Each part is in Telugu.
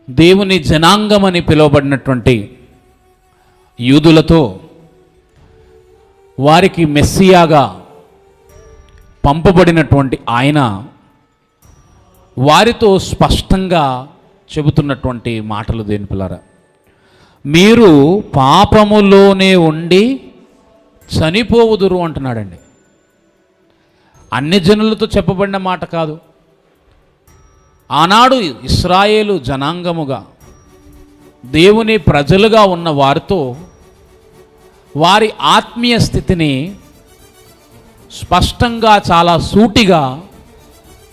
దేవుని జనాంగమని పిలువబడినటువంటి యూదులతో వారికి మెస్సియాగా పంపబడినటువంటి ఆయన వారితో స్పష్టంగా చెబుతున్నటువంటి మాటలు దేని పిల్లరా, మీరు పాపములోనే ఉండి చనిపోవుదురు అంటున్నాడండి. అన్ని జనులతో చెప్పబడిన మాట కాదు. ఆనాడు ఇశ్రాయేలు జనాంగముగా దేవుని ప్రజలుగా ఉన్న వారితో వారి ఆత్మీయ స్థితిని స్పష్టంగా చాలా సూటిగా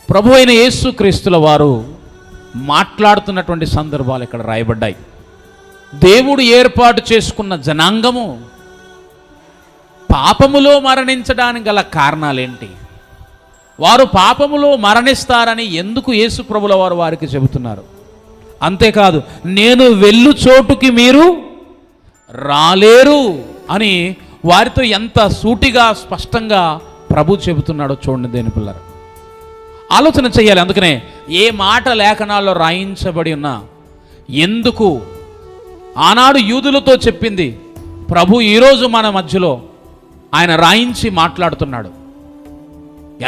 ప్రభు అయిన యేసుక్రీస్తుల వారు మాట్లాడుతున్నటువంటి సందర్భాలు ఇక్కడ రాయబడ్డాయి. దేవుడు ఏర్పాటు చేసుకున్న జనాంగము పాపములో మరణించడానికి గల కారణాలేంటి, వారు పాపములో మరణిస్తారని ఎందుకు యేసు ప్రభుల వారు వారికి చెబుతున్నారు? అంతేకాదు, నేను వెళ్ళు చోటుకి మీరు రాలేరు అని వారితో ఎంత సూటిగా స్పష్టంగా ప్రభు చెబుతున్నాడో చూడండి దేని పిల్లలు. ఆలోచన చేయాలి. అందుకనే ఏ మాట లేఖనాల్లో రాయించబడి ఉన్నా ఎందుకు ఆనాడు యూదులతో చెప్పింది ప్రభు ఈరోజు మన మధ్యలో ఆయన రాయించి మాట్లాడుతున్నాడు.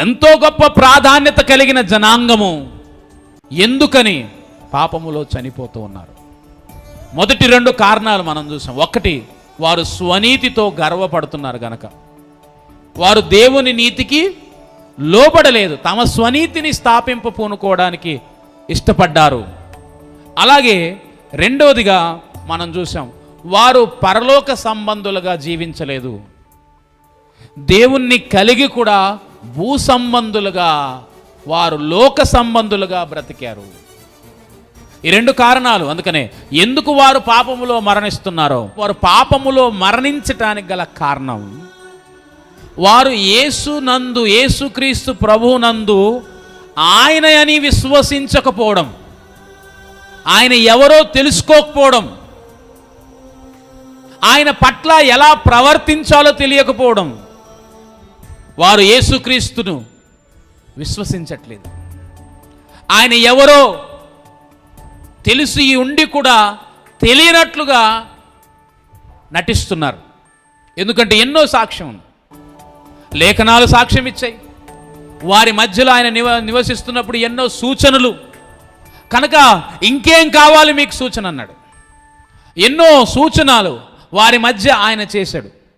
ఎంతో గొప్ప ప్రాధాన్యత కలిగిన జనాంగము ఎందుకని పాపములో చనిపోతూ ఉన్నారు? మొదటి 2 కారణాలు మనం చూసాం. ఒకటి, వారు స్వనీతితో గర్వపడుతున్నారు గనక, వారు దేవుని నీతికి లోబడలేదు, తమ స్వనీతిని స్థాపింపూనుకోవడానికి ఇష్టపడ్డారు. అలాగే రెండవదిగా మనం చూసాం, వారు పరలోక సంబంధులుగా జీవించలేదు, దేవుణ్ణి కలిగి కూడా భూ సంబంధులుగా వారు లోక సంబంధులుగా బ్రతికారు. ఈ 2 కారణాలు. అందుకనే ఎందుకు వారు పాపములో మరణిస్తున్నారో, వారు పాపములో మరణించటానికి గల కారణం వారు యేసుక్రీస్తు ప్రభువునందు ఆయన అని విశ్వసించకపోవడం, ఆయన ఎవరో తెలుసుకోకపోవడం, ఆయన పట్ల ఎలా ప్రవర్తించాలో తెలియకపోవడం. వారు యేసుక్రీస్తును విశ్వసించట్లేదు. ఆయన ఎవరో తెలిసి ఉండి కూడా తెలియనట్లుగా నటిస్తున్నారు. ఎందుకంటే ఎన్నో సాక్ష్యం, లేఖనాలు సాక్ష్యం ఇచ్చాయి. వారి మధ్యలో ఆయన నివసిస్తున్నప్పుడు ఎన్నో సూచనలు. కనుక ఇంకేం కావాలి మీకు సూచన అన్నాడు. ఎన్నో సూచనలు వారి మధ్య ఆయన చేశాడు.